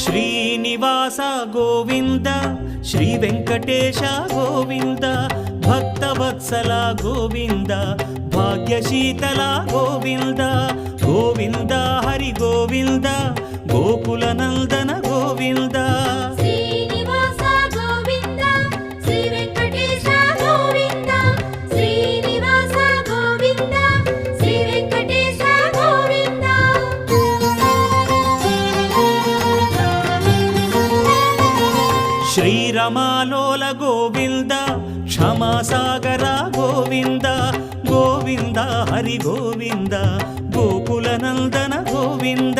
Srinivasa Govinda Shri Venkatesha Govinda Bhaktavatsala Govinda భాగ్యశీతల Govinda Govinda Hari Govinda Gokula Nandana Govinda Srinivasa Govinda Shri Venkatesha Govinda Srinivasa Govinda Shri Venkatesha Govinda శ్రీరమాలోల Govinda క్షమాసాగర Govinda Govinda Hari Govinda Gokula Nandana Govinda